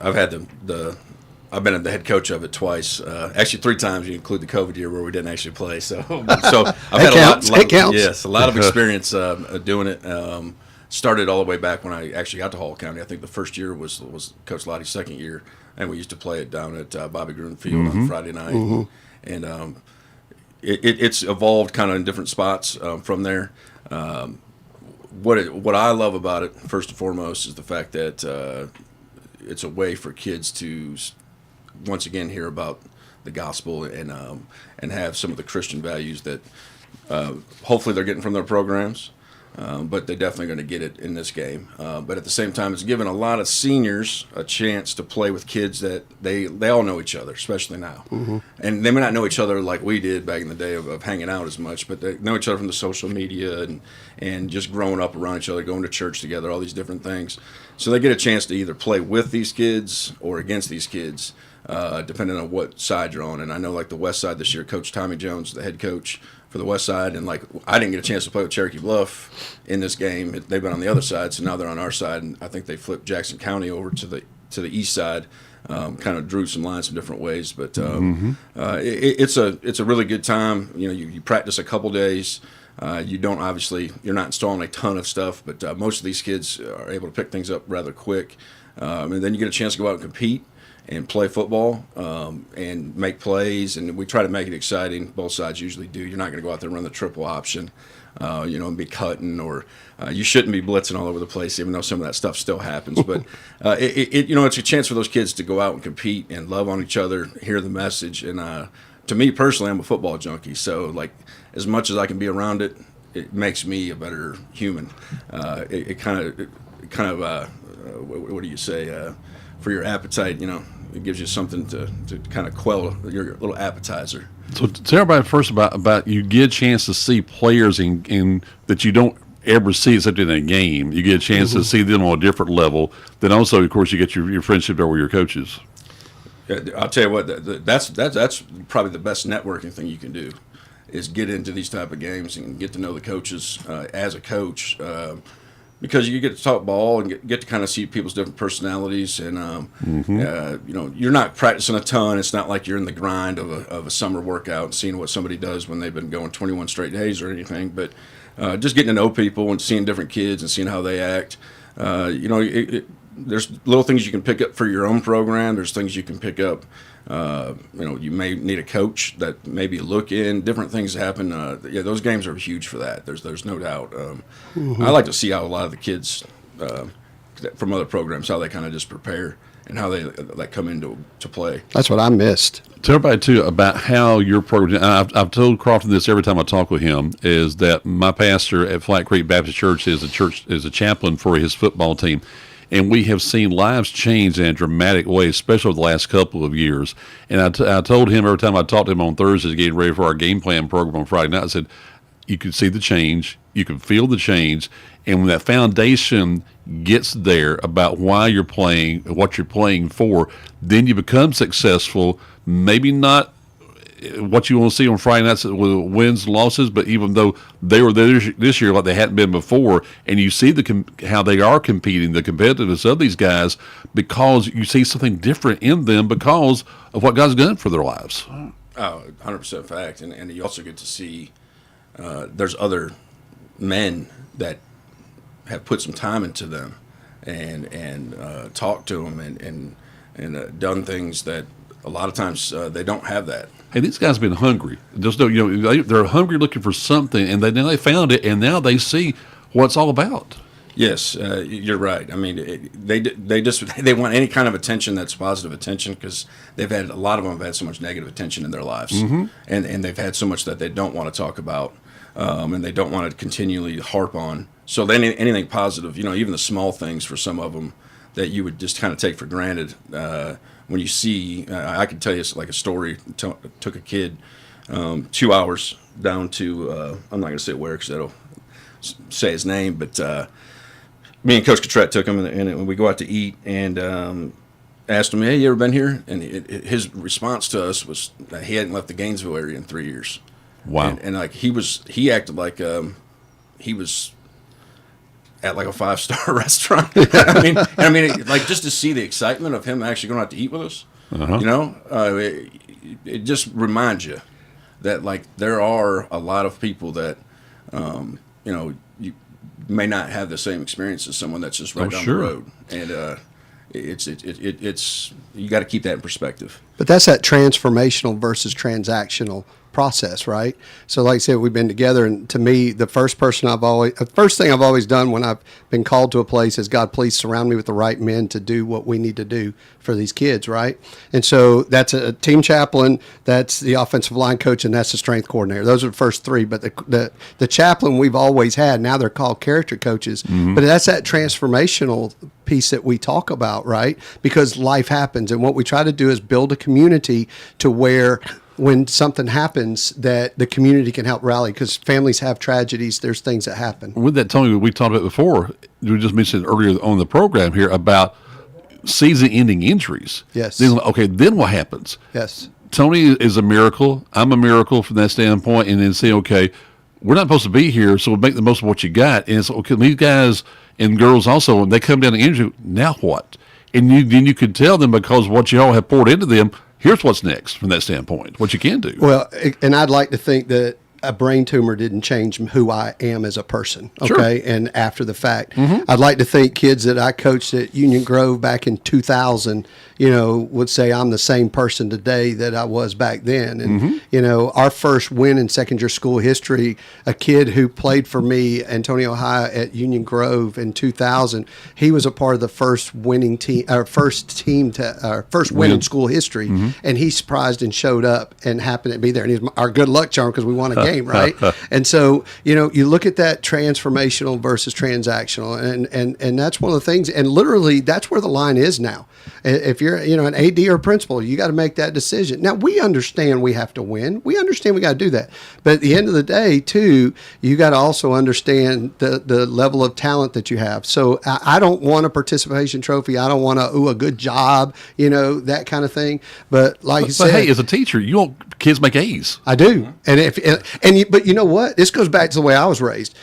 I've had I've been the head coach of it twice. Actually, 3 times. You include the COVID year where we didn't actually play. So I've had It counts. Yes, a lot of experience doing it. Started all the way back when I actually got to Hall County. I think the first year was Coach Lotti's second year, and we used to play it down at Bobby Gruen Field on Friday night. And it's evolved kind of in different spots from there. What I love about it, first and foremost, is the fact that it's a way for kids to once again hear about the gospel and have some of the Christian values that hopefully they're getting from their programs. But they're definitely going to get it in this game. But at the same time, it's given a lot of seniors a chance to play with kids that they all know each other, especially now. And they may not know each other like we did back in the day of hanging out as much, but they know each other from the social media and just growing up around each other, going to church together, all these different things. So they get a chance to either play with these kids or against these kids, depending on what side you're on. And I know like the West Side this year, Coach Tommy Jones, the head coach for the West Side, and like I didn't get a chance to play with Cherokee Bluff in this game. They've been on the other side, so now they're on our side, and I think they flipped Jackson County over to the east side. Kind of drew some lines some different ways, but it's a really good time. You know, you practice a couple days. You're not installing a ton of stuff, but most of these kids are able to pick things up rather quick, and then you get a chance to go out and compete and play football and make plays, and we try to make it exciting. Both sides usually do. You're not going to go out there and run the triple option, and be cutting, or you shouldn't be blitzing all over the place, even though some of that stuff still happens. But it's a chance for those kids to go out and compete and love on each other, hear the message. And to me personally, I'm a football junkie, so like as much as I can be around it, it makes me a better human. It kind of what do you say? For your appetite, it gives you something to kind of quell your little appetizer. So tell everybody first about you get a chance to see players in that you don't ever see except in a game. You get a chance to see them on a different level. Then also, of course, you get your friendship there with your coaches. I'll tell you what, that's probably the best networking thing you can do, is get into these type of games and get to know the coaches as a coach. Because you get to talk ball and get to kind of see people's different personalities, and you're not practicing a ton. It's not like you're in the grind of a summer workout and seeing what somebody does when they've been going 21 straight days or anything. But just getting to know people and seeing different kids and seeing how they act. There's little things you can pick up for your own program. There's things you can pick up. You may need a coach that maybe look in. Different things happen. Those games are huge for that. There's no doubt. I like to see how a lot of the kids from other programs, how they kind of just prepare and how they come into play. That's what I missed. Tell everybody too about how your program. I've told Krofton this every time I talk with him, is that my pastor at Flat Creek Baptist Church is a chaplain for his football team. And we have seen lives change in a dramatic way, especially over the last couple of years. And I told him every time I talked to him on Thursdays, getting ready for our game plan program on Friday night, I said, you can see the change, you can feel the change, and when that foundation gets there about why you're playing, what you're playing for, then you become successful. Maybe not what you want to see on Friday nights with wins and losses, but even though they were there this year like they hadn't been before, and you see how they are competing, the competitiveness of these guys, because you see something different in them because of what God's done for their lives. Oh, 100% fact. And you also get to see there's other men that have put some time into them and talked to them and done things that a lot of times they don't have that. Hey, these guys have been hungry. They're hungry, looking for something, and they found it, and now they see what it's all about. Yes, you're right. I mean, they want any kind of attention that's positive attention, because a lot of them have had so much negative attention in their lives, and they've had so much that they don't want to talk about, and they don't want to continually harp on. So then anything positive, even the small things for some of them that you would just kind of take for granted. When you see, I can tell you like a story. Took a kid 2 hours down to, I'm not going to say where because that'll say his name, but me and Coach Cottrell took him, and we go out to eat, and asked him, hey, you ever been here? And his response to us was that he hadn't left the Gainesville area in 3 years. Wow. And like he acted like he was at like a 5-star restaurant. I mean, like just to see the excitement of him actually going out to eat with us, you know, it just reminds you that like there are a lot of people that, you know, you may not have the same experience as someone that's just right down the road, and it's you got to keep that in perspective. But that's that transformational versus transactional process, right? So like I said, we've been together, and to me, the first thing I've always done when I've been called to a place is, God, please surround me with the right men to do what we need to do for these kids, right? And so that's a team chaplain, that's the offensive line coach, and that's the strength coordinator. Those are the first three. But the chaplain we've always had, now they're called character coaches. But that's that transformational piece that we talk about, right? Because life happens, and what we try to do is build a community to where when something happens that the community can help rally, because families have tragedies. There's things that happen. With that, Tony, we talked about before, we just mentioned earlier on the program here about season-ending injuries. Yes. Then what happens? Yes. Tony is a miracle. I'm a miracle from that standpoint. And then say, okay, we're not supposed to be here, so make the most of what you got. And it's okay. These guys and girls also, when they come down to injury, now what? And then you can tell them, because what you all have poured into them, here's what's next from that standpoint, what you can do. Well, and I'd like to think that a brain tumor didn't change who I am as a person, okay? Sure. And after the fact, I'd like to think kids that I coached at Union Grove back in 2000, you know, would say I'm the same person today that I was back then. And, you know, our first win in Seckinger school history, a kid who played for me, Antonio High at Union Grove in 2000, he was a part of the first winning team, our first win in school history. And he surprised and showed up and happened to be there. And he's our good luck charm because we won a game, right? And so, you know, you look at that transformational versus transactional, and that's one of the things, and literally that's where the line is now. If you're, you know, an AD or a principal, you got to make that decision. Now, we understand we have to win. We understand we got to do that. But at the end of the day, too, you got to also understand the level of talent that you have. So I don't want a participation trophy. I don't want a good job, you know, that kind of thing. But like you said, but hey, as a teacher, you want kids make A's. I do. But you know what? This goes back to the way I was raised.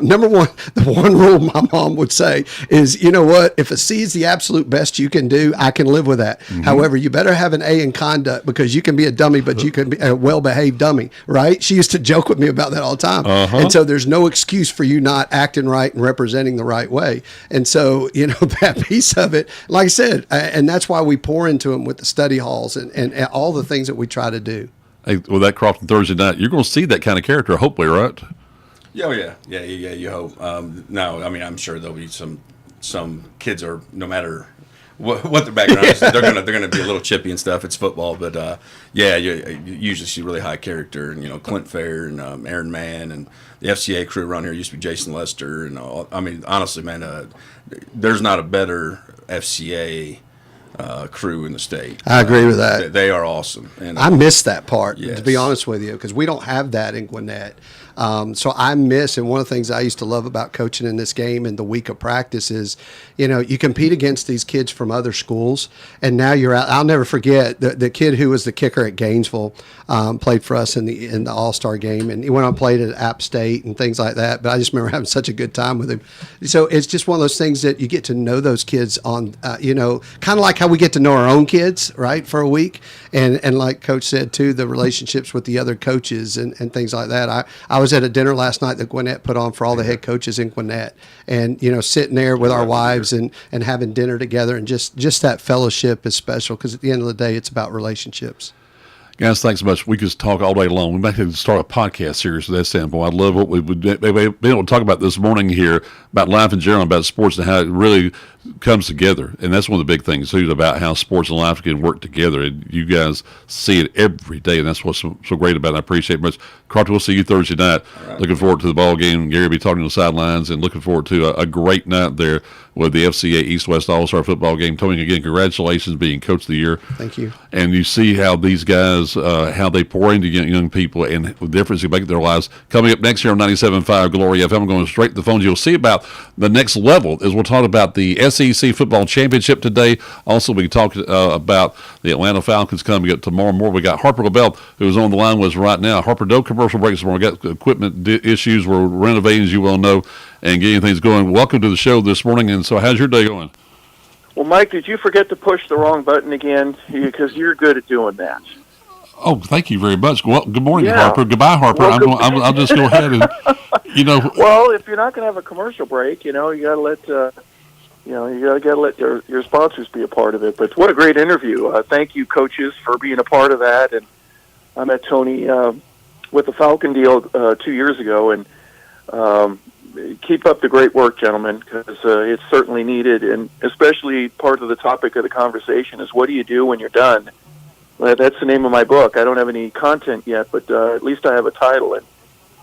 Number one, the one rule my mom would say is, you know what? If a C is the absolute best you can do, I can live with that. However, you better have an A in conduct, because you can be a dummy, but you can be a well-behaved dummy, right? She used to joke with me about that all the time. And so there's no excuse for you not acting right and representing the right way. And so, you know, that piece of it, like I said, and that's why we pour into them with the study halls and all the things that we try to do. Hey, well, that Krofton Thursday night, you're going to see that kind of character, hopefully, right? Oh yeah, you hope. No, I mean, I'm sure there'll be some kids are, no matter what their background is, they're gonna be a little chippy and stuff. It's football, but yeah, you usually see really high character, and you know, Clint Fair and Aaron Mann and the FCA crew around here used to be Jason Lester and all. I mean, honestly, man, there's not a better FCA crew in the state. I agree with that. They are awesome, and I miss that part, yes. to be honest with you, because we don't have that in Gwinnett. So I miss, and one of the things I used to love about coaching in this game and the week of practice is, you know, you compete against these kids from other schools, and now you're out. I'll never forget the kid who was the kicker at Gainesville, played for us in the All-Star game, and he went on and played at App State and things like that. But I just remember having such a good time with him. So it's just one of those things that you get to know those kids on, you know, kind of like how we get to know our own kids, right, for a week. And like Coach said, too, the relationships with the other coaches and things like that. I was at a dinner last night that Gwinnett put on for all the head coaches in Gwinnett, and, you know, sitting there with our wives and having dinner together, and just that fellowship is special, because at the end of the day, it's about relationships. Guys, thanks so much. We could talk all day long. We might have to start a podcast series from that standpoint. I love what we've been able to talk about this morning here, about life in general, about sports and how it really comes together. And that's one of the big things, too, about how sports and life can work together. And you guys see it every day, and that's what's so great about it. I appreciate it much. Krofton, we'll see you Thursday night. Right. Looking forward to the ball game. Gary will be talking on the sidelines, and looking forward to a great night there with the FCA East-West All-Star football game. Tony, again, congratulations being Coach of the Year. Thank you. And you see how these guys, how they pour into young people and the difference they make in their lives. Coming up next year on 97.5 Glory FM, I'm going straight to the phones. You'll see about the next level as we'll talk about the SEC Football Championship today. Also, we talked about the Atlanta Falcons coming up tomorrow. More. We got Harper LaBelle, who's on the line with us right now. Harper, no commercial breaks. We got equipment issues. We're renovating, as you well know, and getting things going. Welcome to the show this morning. And so how's your day going? Well, Mike, did you forget to push the wrong button again? Because you're good at doing that. Oh, thank you very much. Well, good morning, Yeah. Harper. Goodbye, Harper. Well, I'll just go ahead and, Well, if you're not going to have a commercial break, you got to let you got to let your sponsors be a part of it. But what a great interview! Thank you, coaches, for being a part of that. And I met Tony with the Falcon deal 2 years ago, and keep up the great work, gentlemen, because it's certainly needed. And especially part of the topic of the conversation is what do you do when you're done? That's the name of my book. I don't have any content yet, but at least I have a title. And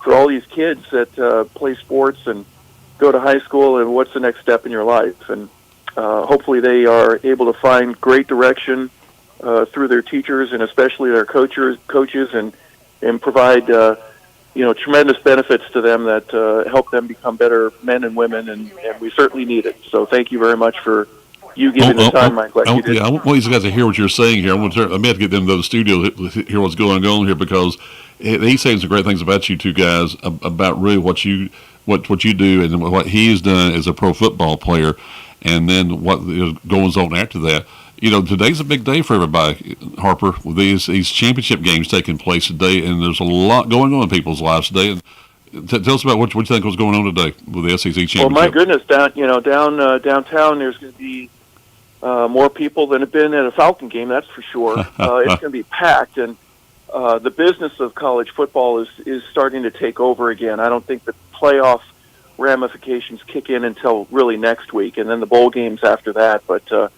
for all these kids that play sports and go to high school, and what's the next step in your life? And hopefully they are able to find great direction through their teachers and especially their coaches, and provide tremendous benefits to them that help them become better men and women, and we certainly need it. So thank you very much for you giving the time, Mike, like you did. Yeah, I want these guys to hear what you're saying here. I may have to get them to the studio to hear what's going on here, because he's saying some great things about you two guys, about really what you do and what he's done as a pro football player, and then what goes on after that. Today's a big day for everybody, Harper, with these championship games taking place today, and there's a lot going on in people's lives today. And tell us about what you think was going on today with the SEC championship. Well, my goodness, downtown, there's going to be more people than have been at a Falcon game, that's for sure. It's going to be packed, and the business of college football is starting to take over again. I don't think the playoff ramifications kick in until really next week, and then the bowl games after that. But the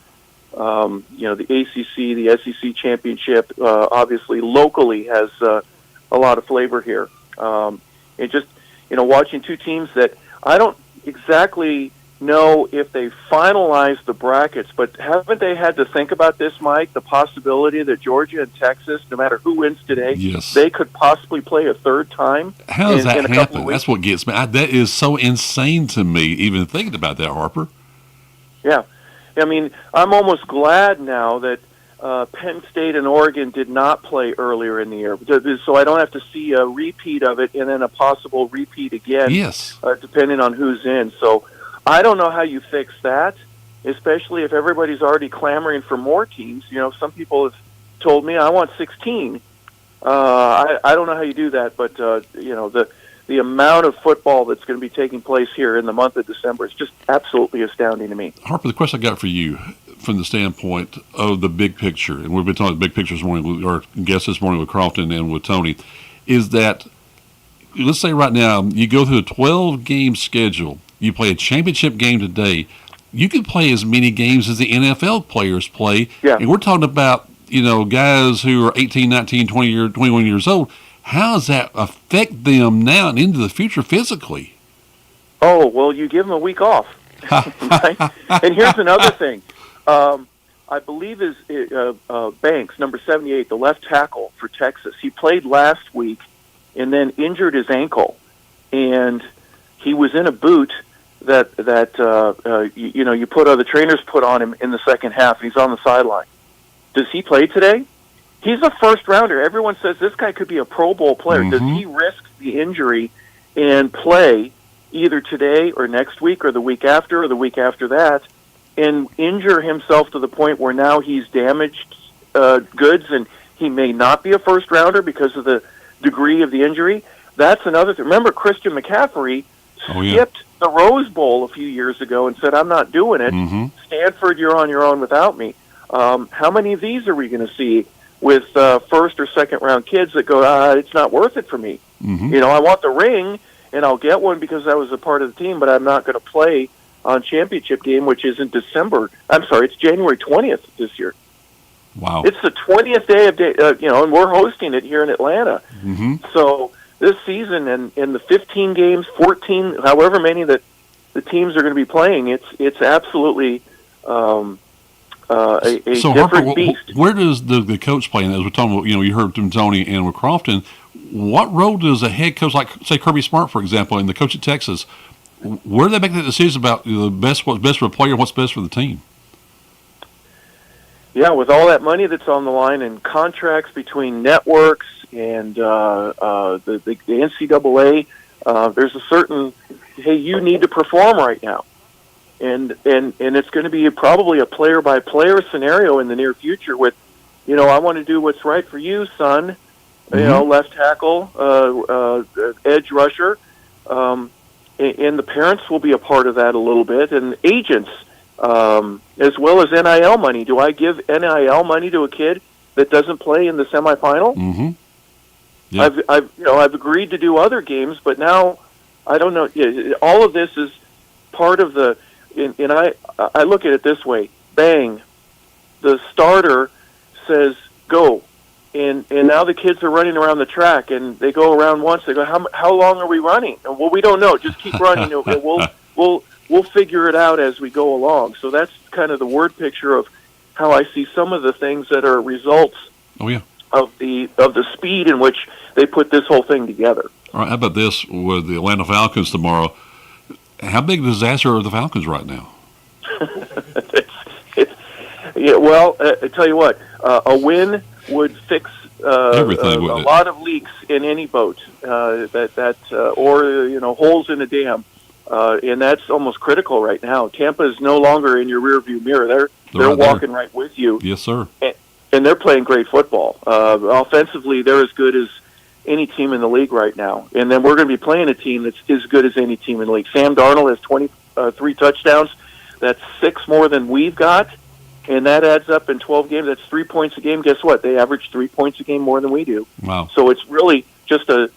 ACC, the SEC championship, obviously locally has a lot of flavor here. And just watching two teams that I don't exactly know if they finalized the brackets, but haven't they had to think about this, Mike? The possibility that Georgia and Texas, no matter who wins today, yes, they could possibly play a third time. How does that happen? That's what gets me. That is so insane to me, even thinking about that, Harper. Yeah. I mean, I'm almost glad now that Penn State and Oregon did not play earlier in the year, so I don't have to see a repeat of it and then a possible repeat again, yes, depending on who's in. So I don't know how you fix that, especially if everybody's already clamoring for more teams. Some people have told me, I want 16. I don't know how you do that, but, the amount of football that's going to be taking place here in the month of December is just absolutely astounding to me. Harper, the question I got for you from the standpoint of the big picture, and we've been talking big picture this morning with our guests this morning with Krofton and with Tony, is that, let's say right now, you go through a 12-game schedule, you play a championship game today, you can play as many games as the NFL players play, and we're talking about, guys who are 18, 19, 21 years old. How does that affect them now and into the future physically? Oh, well, you give them a week off. Right? And here's another thing. I believe is Banks, number 78, the left tackle for Texas. He played last week and then injured his ankle. And he was in a boot that you put the trainers put on him in the second half. He's on the sideline. Does he play today? He's a first-rounder. Everyone says this guy could be a Pro Bowl player. Mm-hmm. Does he risk the injury and play either today or next week or the week after or the week after that and injure himself to the point where now he's damaged goods and he may not be a first-rounder because of the degree of the injury? That's another thing. Remember, Christian McCaffrey skipped the Rose Bowl a few years ago and said, I'm not doing it. Mm-hmm. Stanford, you're on your own without me. How many of these are we going to see with first or second round kids that go, it's not worth it for me. Mm-hmm. I want the ring and I'll get one because I was a part of the team, but I'm not going to play on championship game, which is in December. I'm sorry, it's January 20th this year. Wow. It's the 20th day of and we're hosting it here in Atlanta. Mm-hmm. So this season and the 15 games, 14, however many that the teams are going to be playing, it's absolutely a so different Harper, beast. where does the coach play? And as we're talking about, you heard from Tony and with Krofton, what role does a head coach like, say, Kirby Smart, for example, and the coach at Texas, where do they make that decision about what's best for a player, what's best for the team? Yeah, with all that money that's on the line and contracts between networks and the NCAA, there's a certain, hey, you need to perform right now. And it's going to be probably a player-by-player scenario in the near future with, I want to do what's right for you, son, left tackle, edge rusher. And the parents will be a part of that a little bit, and agents, as well as NIL money. Do I give NIL money to a kid that doesn't play in the semifinal? Mm-hmm. Yeah. I've agreed to do other games, but now I don't know. All of this is part of the. And I look at it this way: bang, the starter says go, and now the kids are running around the track, and they go around once. They go, how long are we running? And, well, we don't know. Just keep running. And we'll figure it out as we go along. So that's kind of the word picture of how I see some of the things that are results. Oh yeah. Of the speed in which they put this whole thing together. All right, how about this with the Atlanta Falcons tomorrow? How big a disaster are the Falcons right now? I tell you what, a win would fix everything. A lot of leaks in any boat or holes in a dam, and that's almost critical right now. Tampa is no longer in your rearview mirror; they're right walking there. right with you. Yes, sir. And they're playing great football. Offensively, they're as good as any team in the league right now. And then we're going to be playing a team that's as good as any team in the league. Sam Darnold has 23 touchdowns. That's 6 more than we've got. And that adds up in 12 games. That's 3 points a game. Guess what? They average 3 points a game more than we do. Wow. So it's really just an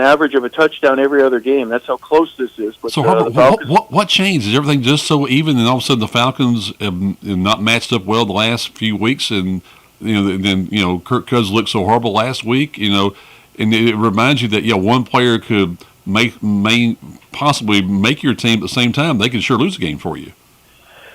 average of a touchdown every other game. That's how close this is. But, so, Herbert, what changed? Is everything just so even, and all of a sudden the Falcons have not matched up well the last few weeks, and Kirk Cousins looked so horrible last week, and it reminds you that one player could possibly make your team at the same time. They can sure lose a game for you.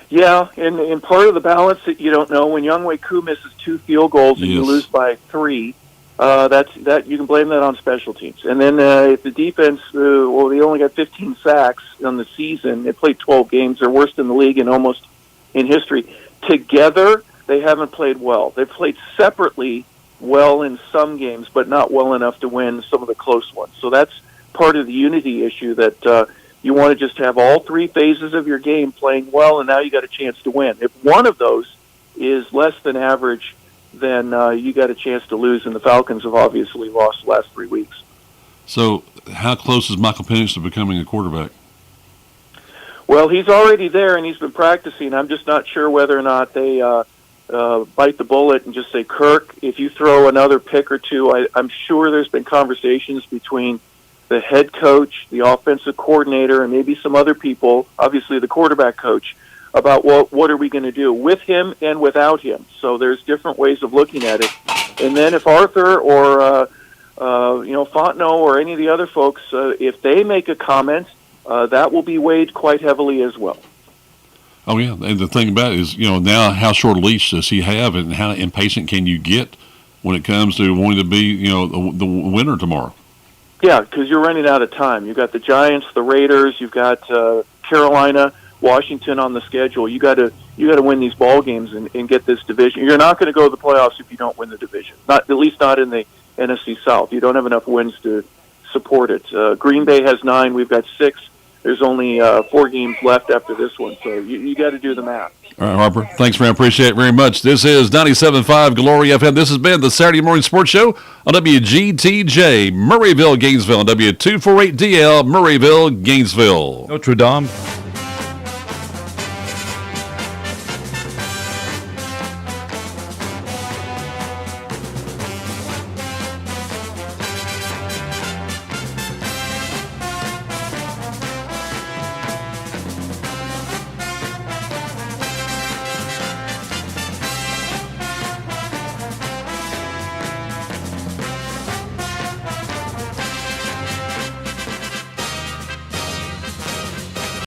Yeah, and part of the balance that you don't know, when Younghoe Koo misses 2 field goals and you lose by 3, that you can blame that on special teams. And then if the defense, they only got 15 sacks on the season. They played 12 games. They're worst in the league and almost in history. Together, they haven't played well. They've played separately well in some games, but not well enough to win some of the close ones. So that's part of the unity issue that you want to just have all 3 phases of your game playing well, and now you got a chance to win. If one of those is less than average, then you got a chance to lose, and the Falcons have obviously lost the last 3 weeks. So how close is Michael Penix to becoming a quarterback? Well, he's already there, and he's been practicing. I'm just not sure whether or not they bite the bullet and just say, Kirk, if you throw another pick or 2, I'm sure there's been conversations between the head coach, the offensive coordinator, and maybe some other people, obviously the quarterback coach, about what are we going to do with him and without him. So there's different ways of looking at it. And then if Arthur or Fontenot or any of the other folks, if they make a comment, that will be weighed quite heavily as well. Oh, yeah. And the thing about it is, now how short a leash does he have, and how impatient can you get when it comes to wanting to be, the winner tomorrow? Yeah, because you're running out of time. You've got the Giants, the Raiders, you've got Carolina, Washington on the schedule. You got to win these ball games and get this division. You're not going to go to the playoffs if you don't win the division. At least not in the NFC South. You don't have enough wins to support it. Green Bay has 9. We've got 6. There's only 4 games left after this one, so you got to do the math. All right, Harper. Thanks, man. Appreciate it very much. This is 97.5 Glory FM. This has been the Saturday Morning Sports Show on WGTJ, Murrayville, Gainesville, and W248DL, Murrayville, Gainesville. Notre Dame